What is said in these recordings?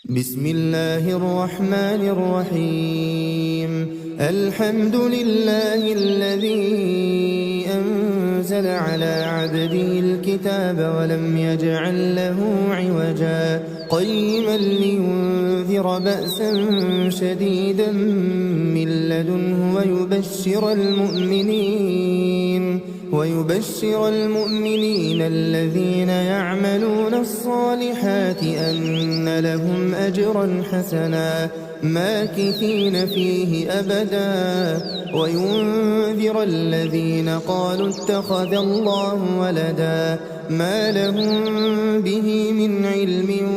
بسم الله الرحمن الرحيم. الحمد لله الذي أنزل على عبده الكتاب ولم يجعل له عوجا قيما لينذر بأسا شديدا من لدنه ويبشر المؤمنين الذين يعملون الصالحات أن لهم أجرا حسنا ماكثين فيه أبدا وينذر الذين قالوا اتخذ الله ولدا ما لهم به من علم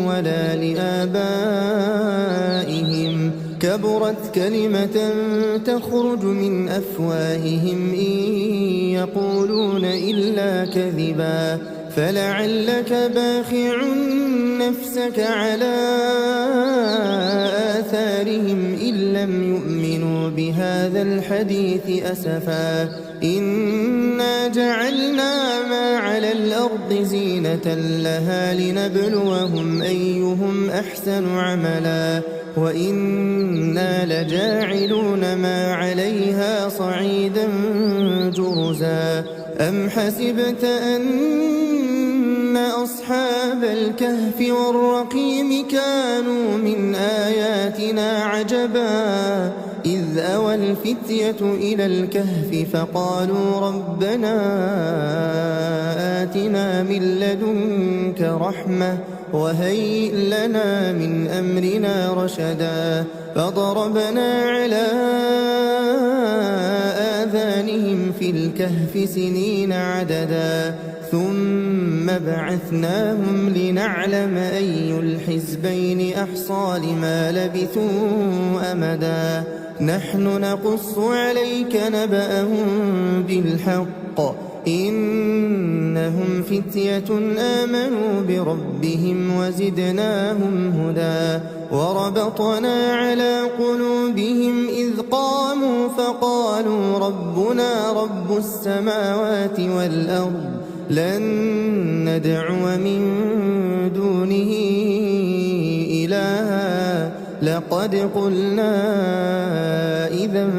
ولا لآبائهم كبرت كلمة تخرج من أفواههم إن يقولون إلا كذبا فلعلك باخع نفسك على آثارهم إن لم يؤمنوا بهذا الحديث أسفا إنا جعلنا ما على الأرض زينة لها لنبلوهم أيهم أحسن عملا وإنا لجاعلون ما عليها صعيدا جرزا أم حسبت أن أصحاب الكهف والرقيم كانوا من آياتنا عجبا إذ أوى الفتية إلى الكهف فقالوا ربنا آتنا من لدنك رحمة وهيئ لنا من أمرنا رشدا فضربنا على آذانهم في الكهف سنين عددا ثم بعثناهم لنعلم أي الحزبين أحصى لما لبثوا أمدا نحن نقص عليك نبأهم بالحق إنهم فتية آمنوا بربهم وزدناهم هدى وربطنا على قلوبهم إذ قاموا فقالوا ربنا رب السماوات والأرض لن ندعو من دونه إلها لقد قلنا إذا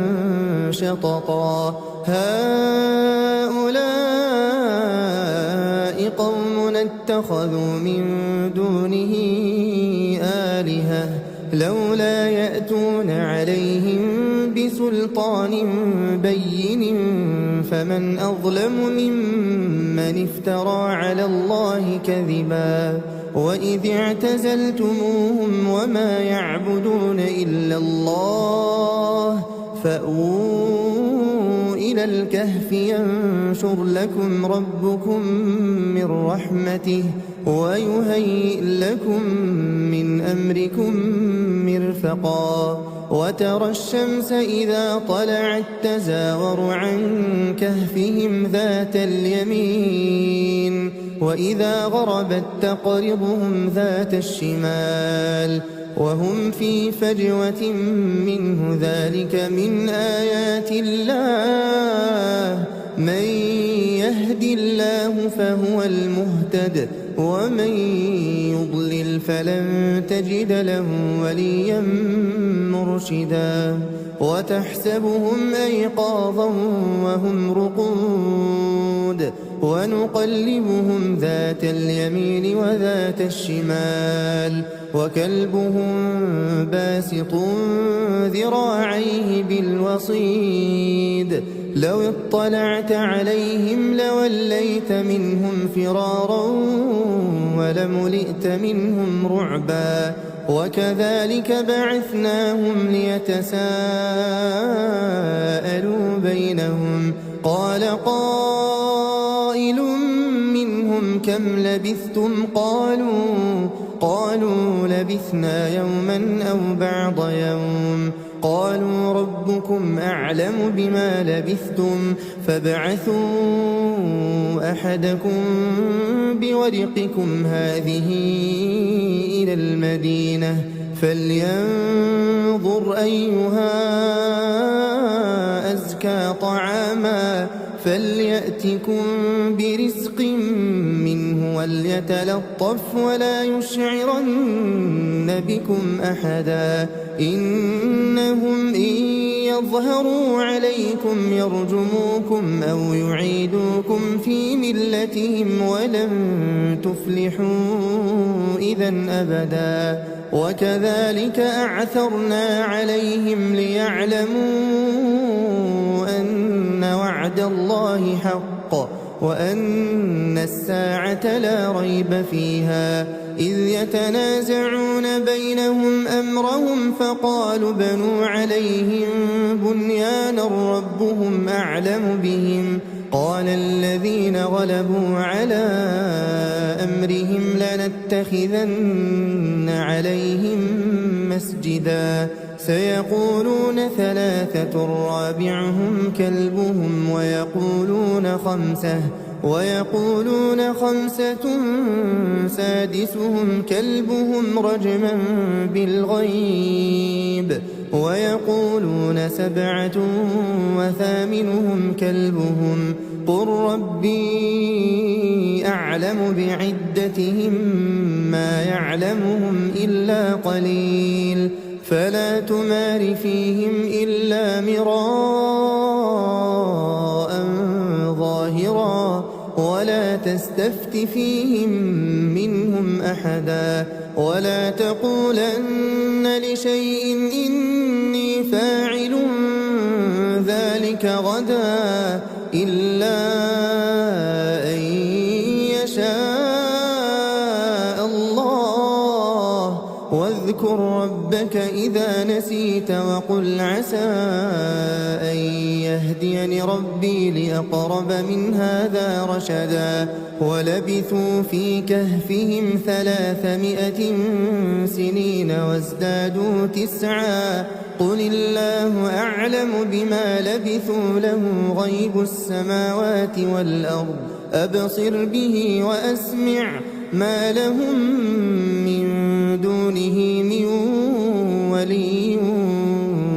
شططا هؤلاء قوم اتخذوا من دونه آلهة لولا يأتون عليهم بسلطان بين فمن أظلم ممن افترى على الله كذبا وإذ اعتزلتموهم وما يعبدون إلا الله فأووا إلى الكهف ينشر لكم ربكم من رحمته ويهيئ لكم من أمركم مرفقا وترى الشمس إذا طلعت تزاور عن كهفهم ذات اليمين وإذا غربت تقرضهم ذات الشمال وهم في فجوة منه ذلك من آيات الله من يهد الله فهو المهتد ومن يضلل فلن تجد له وليا مرشدا وتحسبهم أيقاظا وهم رقود ونقلبهم ذات اليمين وذات الشمال وكلبهم باسط ذراعيه بالوصيد لو اطلعت عليهم لوليت منهم فرارا ولملئت منهم رعبا وكذلك بعثناهم ليتساءلوا بينهم قال قائل منهم كم لبثتم قالوا لبثنا يوما أو بعض يوم قالوا ربكم أعلم بما لبثتم فابعثوا أحدكم بورقكم هذه إلى المدينة فلينظر أيها أزكى طعاما فليأتكم برزق منه وليتلطف ولا يشعرن بكم أحدا إنهم إن يظهروا عليكم يرجموكم أو يعيدوكم في ملتهم ولن تفلحوا إذا أبدا وكذلك أعثرنا عليهم ليعلموا أن وعد الله حق وأن الساعة لا ريب فيها إذ يتنازعون بينهم أمرهم فقالوا بنوا عليهم بنيانا ربهم أعلم بهم قال الذين غلبوا على أمرهم لنتخذن عليهم مسجدا سيقولون ثلاثة رابعهم كلبهم ويقولون خمسة سادسهم كلبهم رجما بالغيب ويقولون سبعة وثامنهم كلبهم قل ربي أعلم بعدتهم ما يعلمهم إلا قليل فلا تمار فيهم إلا مراء ظاهرا ولا تستفت فيهم منهم أحدا ولا تقولن لشيء إني فاعل ذلك غدا إلا أن يشاء الله واذكر ربك إذا نسيت وقل عسى أن يهديني ربي لأقرب من هذا رشدا ولبثوا في كهفهم 300 سنين وازدادوا 9 قل الله أعلم بما لبثوا له غيب السماوات والأرض أبصر به وأسمع ما لهم من دونه من ولي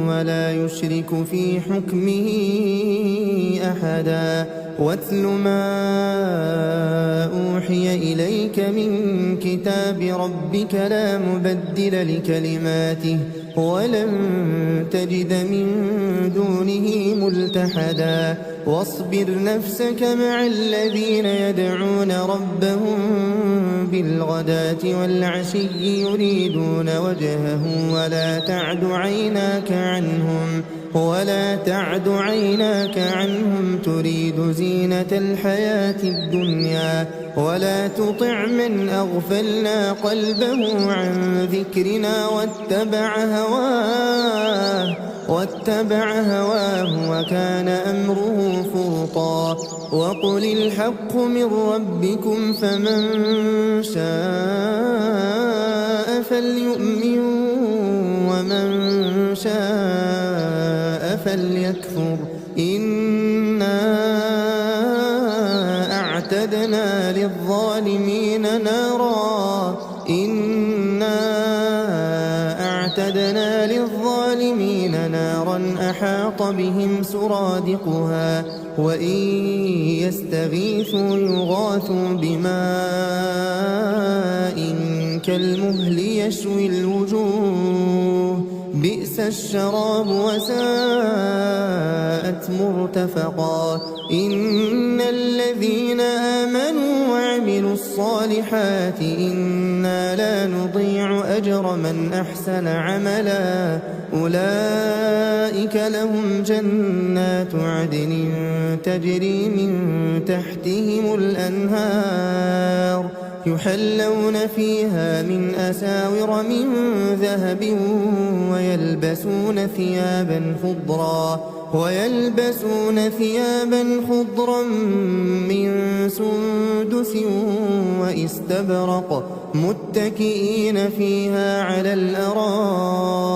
ولا يشرك في حكمه أحدا واتل ما أوحي إليك من كتاب ربك لا مبدل لكلماته ولن تجد من دونه ملتحدا واصبر نفسك مع الذين يدعون ربهم بالغداة والعشي يريدون وجهه ولا تعد عيناك عنهم تريد زينة الحياة الدنيا ولا تطع من أغفلنا قلبه عن ذكرنا واتبع هواه وكان أمره فرطا وقل الحق من ربكم فمن شاء فليؤمن ومن شاء فليكفر إنا أعتدنا للظالمين نارا أحاط بهم سرادقها وإن يستغيثوا يغاثوا بماء كالمهل يشوي الوجوه بئس الشراب وساءت مرتفقا إن الذين آمنوا وعملوا الصالحات إنا لا نضيع أجر من أحسن عملا أولئك لهم جنات عدن تجري من تحتهم الأنهار يحلون فيها من أساور من ذهب ويلبسون ثيابا خضرا من سندس وإستبرق متكئين فيها على الأرائك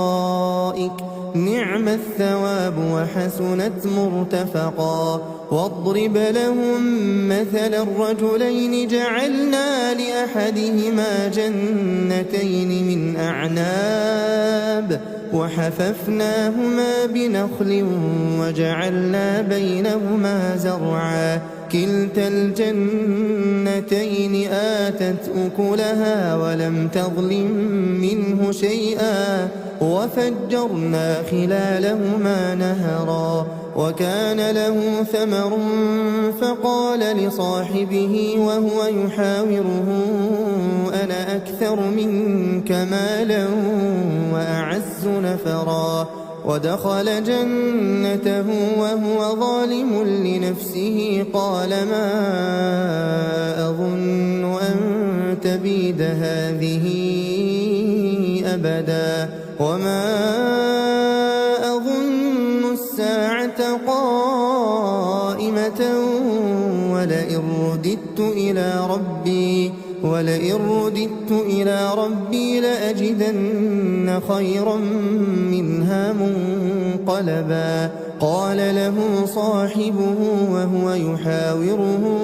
نعم الثواب وحسنت مرتفقا واضرب لهم مثل الرجلين جعلنا لأحدهما جنتين من أعناب وحففناهما بنخل وجعلنا بينهما زرعا كلتا الجنتين آتت أكلها ولم تظلم منه شيئا وفجرنا خلالهما نهرا وكان له ثمر فقال لصاحبه وهو يحاوره أنا أكثر منك مالا وأعز نفرا ودخل جنته وهو ظالم لنفسه قال ما أظن أن تبيد هذه أبدا وما أظن الساعة قائمة ولئن رددت إلى ربي لأجدن خيرا منها منقلبا قال له صاحبه وهو يحاوره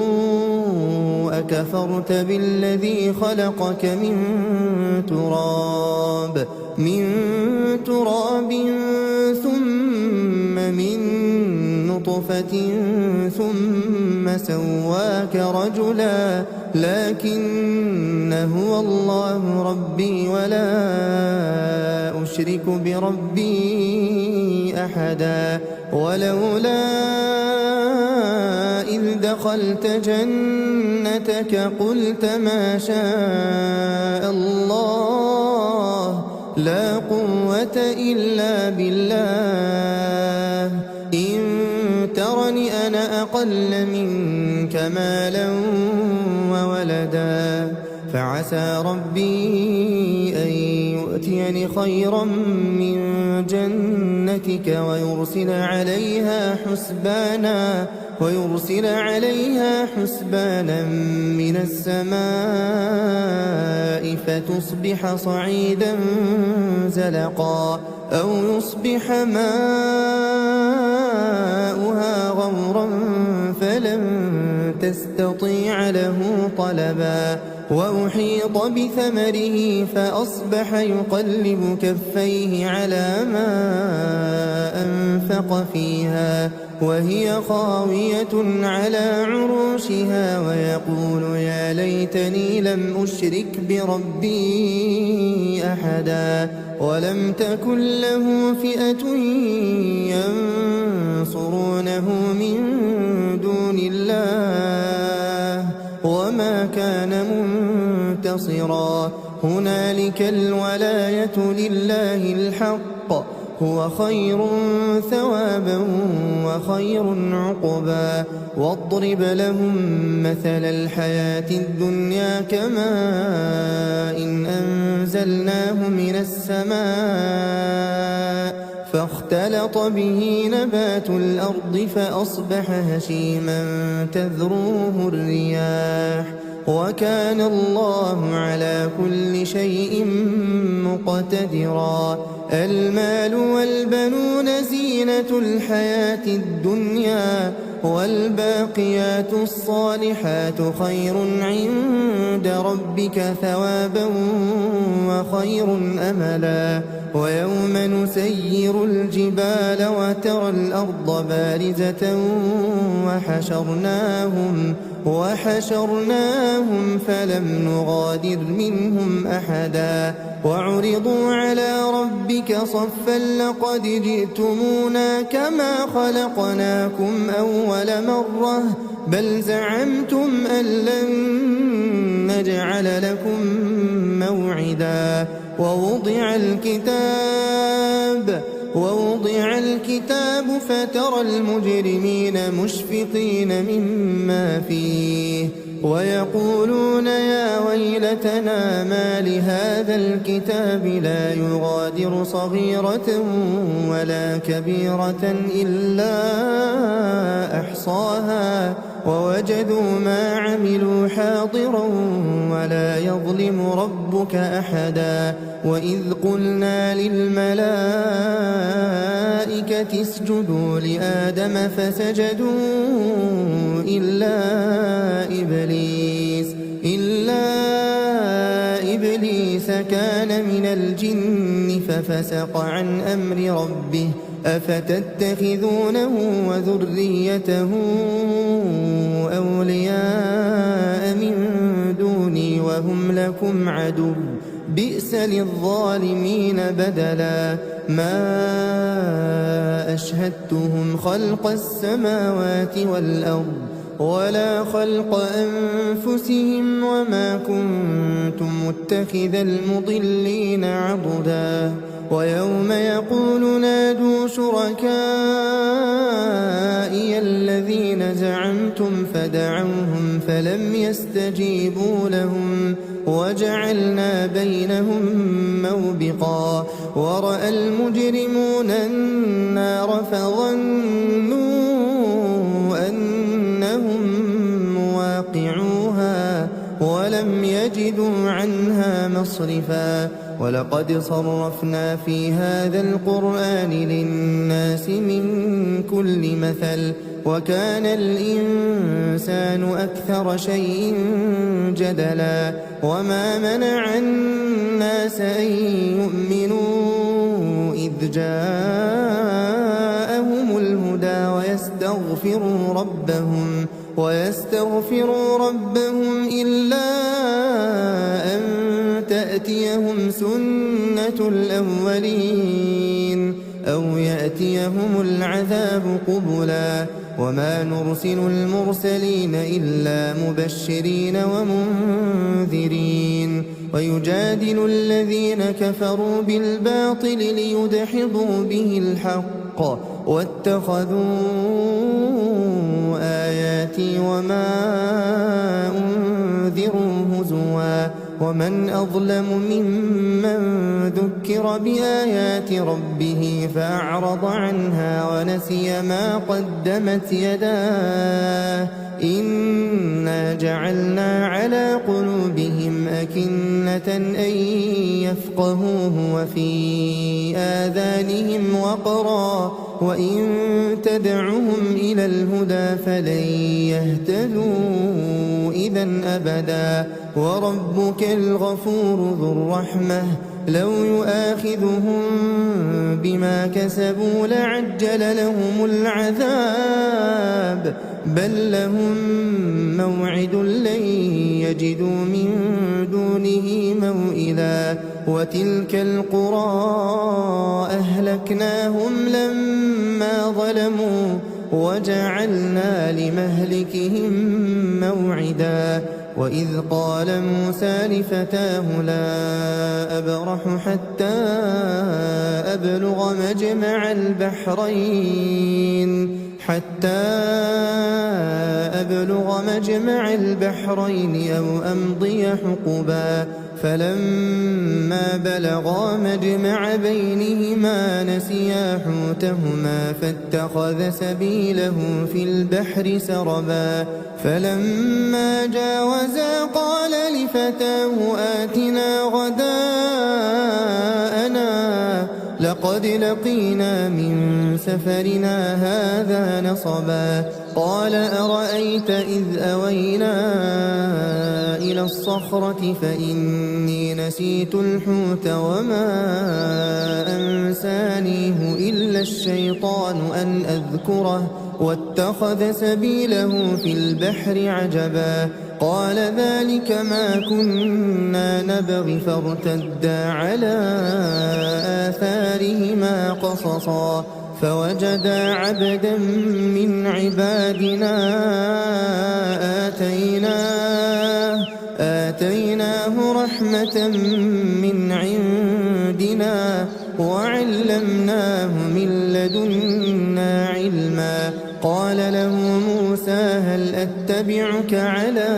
أكفرت بالذي خلقك من تراب ثم من نطفة ثم سواك رجلا لكن هو الله ربي ولا أشرك بربي أحدا ولولا إذ دخلت جنتك قلت ما شاء الله لا قوة إلا بالله إن ترني أنا أقل منك مالا وولدا فعسى ربي أن يؤتيني خيرا من جنتك ويرسل عليها حسبانا من السماء فتصبح صعيدا زلقا أو يصبح ماؤها غورا فلن تستطيع له طلبا وأحيط بثمره فأصبح يقلب كفيه على ما أنفق فيها وهي خاوية على عروشها ويقول يا ليتني لم أشرك بربي أحدا ولم تكن له فئة ينصرونه من دون الله وما كان منتصرا هنالك الولاية لله الحق هو خير ثوابا وخير عقبا واضرب لهم مثل الحياة الدنيا كماء إن أنزلناه من السماء فاختلط به نبات الأرض فأصبح هشيما تذروه الرياح وكان الله على كل شيء مقتدرا المال والبنون زينة الحياة الدنيا والباقيات الصالحات خير عند ربك ثوابا وخير أملا ويوم نسير الجبال وترى الأرض بارزة وحشرناهم فلم نغادر منهم أحدا وعرضوا على ربك صفا لقد جئتمونا كما خلقناكم أول مرة بل زعمتم أن لن نجعل لكم موعدا ووضع الكتاب فترى المجرمين مشفقين مما فيه ويقولون يا ويلتنا ما لهذا الكتاب لا يغادر صغيرة ولا كبيرة إلا أحصاها ووجدوا ما عملوا حاضرا ولا يظلم ربك أحدا وإذ قلنا للملائكة اسجدوا لآدم فسجدوا إلا إبليس كان من الجن ففسق عن أمر ربه أفتتخذونه وذريته أولياء من دوني وهم لكم عدو بئس للظالمين بدلا ما أشهدتهم خلق السماوات والأرض ولا خلق أنفسهم وما كنت متخذ المضلين عضدا ويوم يقول نادوا شركائي الذين زعمتم فدعوهم فلم يستجيبوا لهم وجعلنا بينهم موبقا ورأى المجرمون النار فظنوا أنهم مواقعوها ولم يجدوا عنها مصرفا ولقد صرفنا في هذا القرآن للناس من كل مثل وكان الإنسان أكثر شيء جدلا وما منع الناس أن يؤمنوا إذ جاءهم الهدى ويستغفروا ربهم إلا أن تأتيهم سنة الأولين أو يأتيهم العذاب قبلا وما نرسل المرسلين إلا مبشرين ومنذرين ويجادل الذين كفروا بالباطل ليدحضوا به الحق واتخذوا آياتي وما أنذروا هزوا ومن أظلم ممن ذكر بآيات ربه فأعرض عنها ونسي ما قدمت يداه إنا جعلنا على قلوبهم أكنة أن يفقهوه وفي آذانهم وقرا وإن تدعهم إلى الهدى فلن يهتدوا إذا أبدا وربك الغفور ذو الرحمة لو يؤاخذهم بما كسبوا لعجل لهم العذاب بل لهم موعد لن يجدوا من دونه موئلا وتلك القرى أهلكناهم لما ظلموا وجعلنا لمهلكهم موعدا وإذ قال موسى لفتاه لا أبرح حتى أبلغ مجمع البحرين أو أمضي حقبا فلما بلغا مجمع بينهما نسيا حوتهما فاتخذ سبيله في البحر سربا فلما جاوزا قال لفتاه آتنا غداءنا لقد لقينا من سفرنا هذا نصبا قال أرأيت إذ أوينا إلى الصخرة فإني نسيت الحوت وما أنسانيه إلا الشيطان أن أذكره واتخذ سبيله في البحر عجبا قال ذلك ما كنا نبغي فارتدا على آثارهما قصصا فوجدا عبدا من عبادنا آتيناه رحمة من عندنا وعلمناه من لدنا علما قال له موسى هل أتبعك على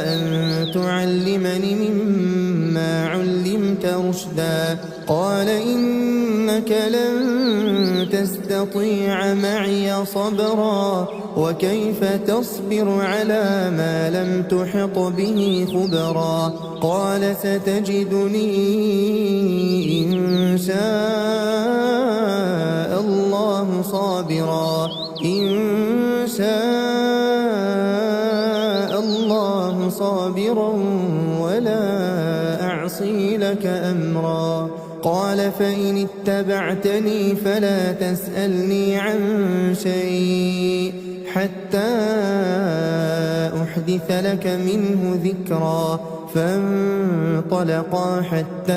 أن تعلمني مما علمت رشدا قال إنك لن تستطيع معي صبرا وكيف تصبر على ما لم تحط به خبرا قال ستجدني إن شاء الله صابرا ولا أعصي لك أمرا قال فإن اتبعتني فلا تسألني عن شيء حتى أحدث لك منه ذكرا فانطلقا حتى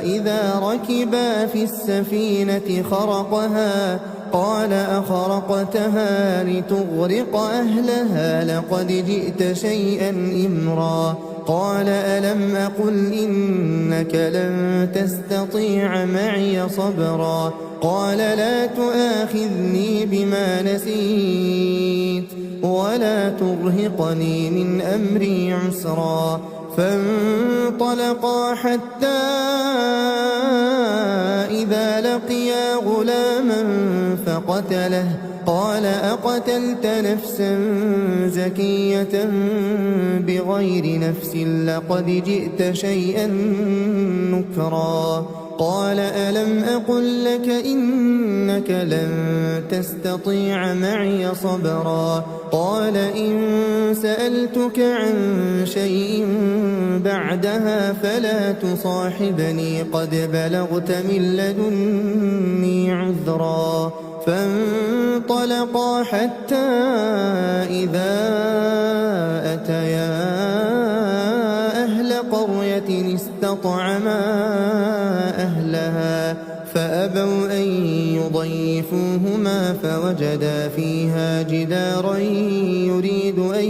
إذا ركبا في السفينة خرقها قال أخرقتها لتغرق أهلها لقد جئت شيئا إمرا قال ألم أقل إنك لن تستطيع معي صبرا قال لا تؤاخذني بما نسيت ولا ترهقني من أمري عسرا فانطلقا حتى إذا لقيا غلاما فقتله قال أقتلت نفسا زكية بغير نفس لقد جئت شيئا نكرا قال ألم أقل لك إنك لن تستطيع معي صبرا قال إن سألتك عن شيء بعدها فلا تصاحبني قد بلغت من لدني عذرا فانطلقا حتى إذا أتيا أهل قرية استطعما أهلها فأبوا أن يضيفوهما فوجدا فيها جدارا يريد أن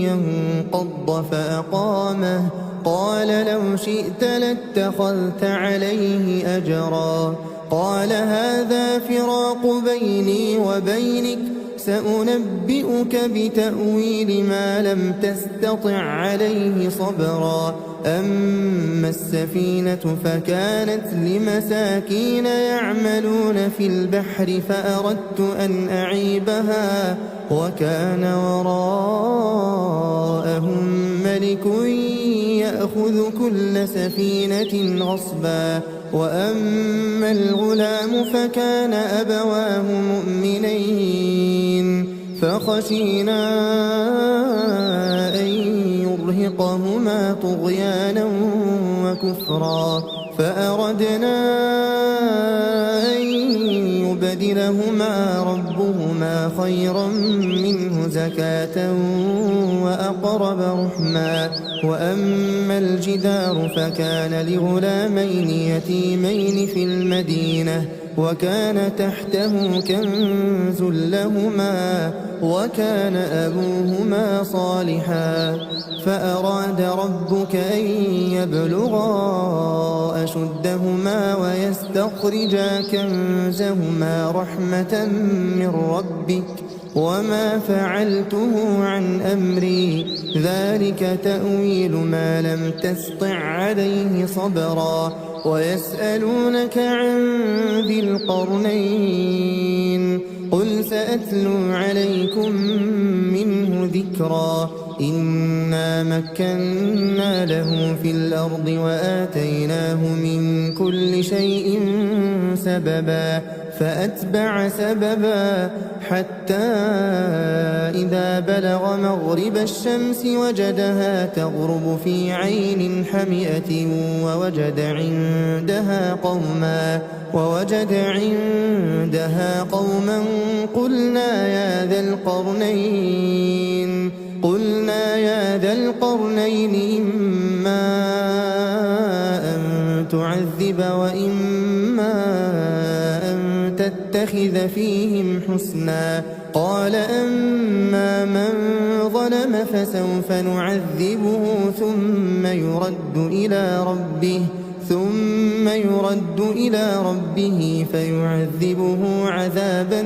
ينقض فأقامه قال لو شئت لاتخذت عليه أجرا قال هذا فراق بيني وبينك سأنبئك بتأويل ما لم تستطع عليه صبرا أما السفينة فكانت لمساكين يعملون في البحر فأردت أن أعيبها وكان وراءهم ملك يأخذ كل سفينة غصبا وأما الغلام فكان أبواه مؤمنين فخشينا أن يرهقهما طغيانا وكفرا فأردنا أن يبدلهما ربهما خيرا منه زكاة وأقرب رحما وأما الجدار فكان لغلامين يتيمين في المدينة وكان تحته كنز لهما وكان أبوهما صالحا فأراد ربك أن يبلغا أشدهما ويستخرجا كنزهما رحمة من ربك وما فعلته عن أمري ذلك تأويل ما لم تسطع عليه صبرا ويسألونك عن ذي القرنين قل سأتلو عليكم منه ذكرا إنا مكنا له في الأرض وآتيناه من كل شيء سببا فأتبع سببا حتى إذا بلغ مغرب الشمس وجدها تغرب في عين حمئة ووجد عندها قوما قلنا يا ذا القرنين إما أن تعذب وإما أن تتخذ فيهم حسنا قال أما من ظلم فسوف نعذبه ثم يرد إلى ربه فيعذبه عذابا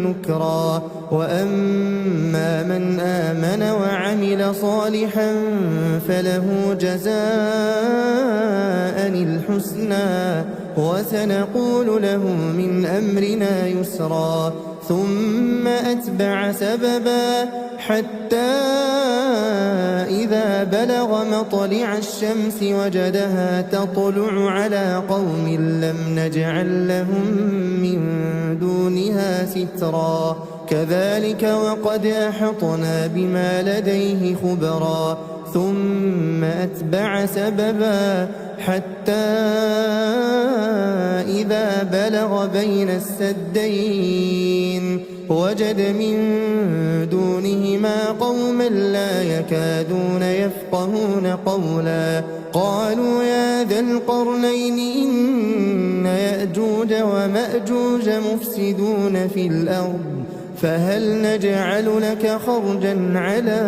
نكرا وأما من آمن وعمل صالحا فله جزاء الحسنى وسنقول له من أمرنا يسرا ثم أتبع سببا حتى إذا بلغ مطلع الشمس وجدها تطلع على قوم لم نجعل لهم من دونها سترا كذلك وقد أحطنا بما لديه خبرا ثم أتبع سببا حتى إذا بلغ بين السدين وجد من دونهما قوما لا يكادون يفقهون قولا قالوا يا ذا القرنين إن يأجوج ومأجوج مفسدون في الأرض فهل نجعل لك خرجا على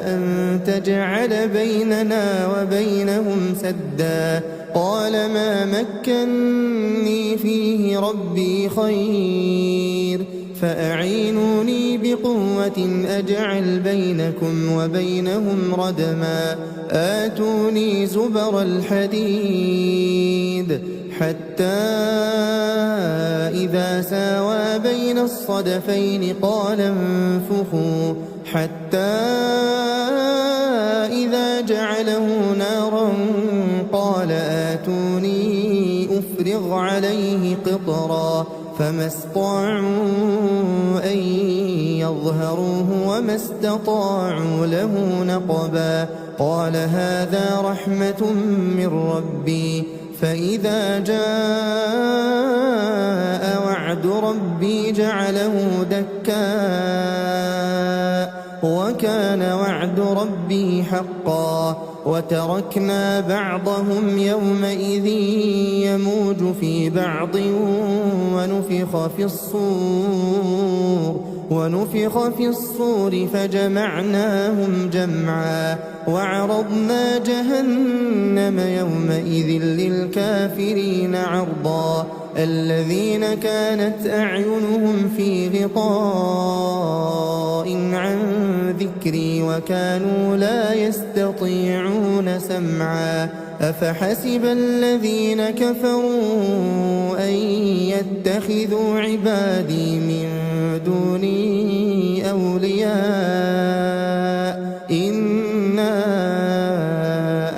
أن تجعل بيننا وبينهم سدا قال ما مكني فيه ربي خير فأعينوني بقوة أجعل بينكم وبينهم ردما آتوني زبر الحديد حتى إذا ساوى بين الصدفين قال انفخوا حتى إذا جعله نارا قال آتوني أفرغ عليه قطرا فما استطاعوا أن يظهروه وما استطاعوا له نقبا قال هذا رحمة من ربي فإذا جاء وعد ربي جعله دكاء وكان وعد ربي حقا وتركنا بعضهم يومئذ يموج في بعض ونفخ في الصور فجمعناهم جمعا وعرضنا جهنم يومئذ للكافرين عرضا الذين كانت أعينهم في غطاء عن ذكري وكانوا لا يستطيعون سمعا أفحسب الذين كفروا أن يتخذوا عبادي من دوني أولياء إنا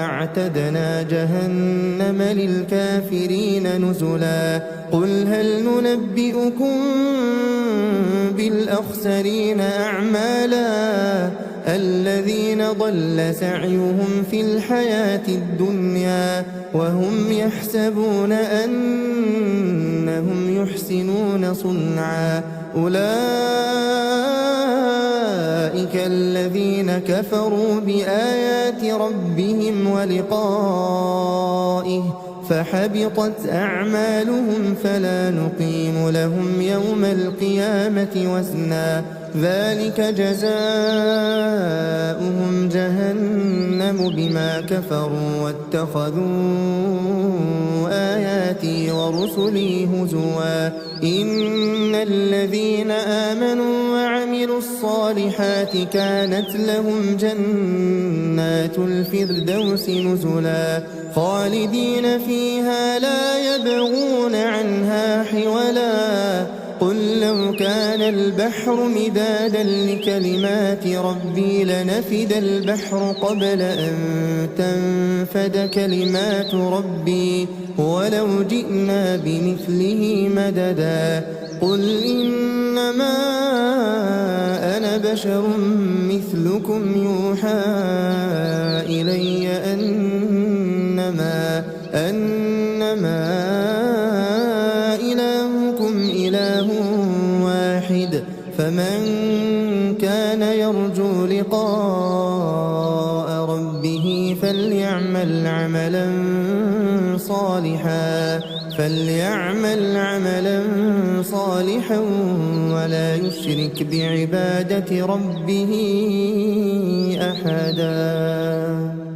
أعتدنا جهنم للكافرين نزلا قل هل ننبئكم بالأخسرين أعمالا الذين ضل سعيهم في الحياة الدنيا وهم يحسبون أنهم يحسنون صنعا أولئك الذين كفروا بآيات ربهم ولقائه فحبطت أعمالهم فلا نقيم لهم يوم القيامة وزنا ذلك جزاؤهم جهنم بما كفروا واتخذوا آياتي ورسلي هزوا إن الذين آمنوا وعملوا الصالحات كانت لهم جنات الفردوس نزلا خالدين فيها لا يبغون عنها حولا قل لو كان البحر مدادا لكلمات ربي لنفد البحر قبل أن تنفد كلمات ربي ولو جئنا بمثله مددا قل إنما أنا بشر مثلكم يوحى إلي أنما إلهكم إله واحد فمن كان يرجو لقاء ربه فليعمل عملا صالحا ولا يشرك بعبادة ربه أحدا.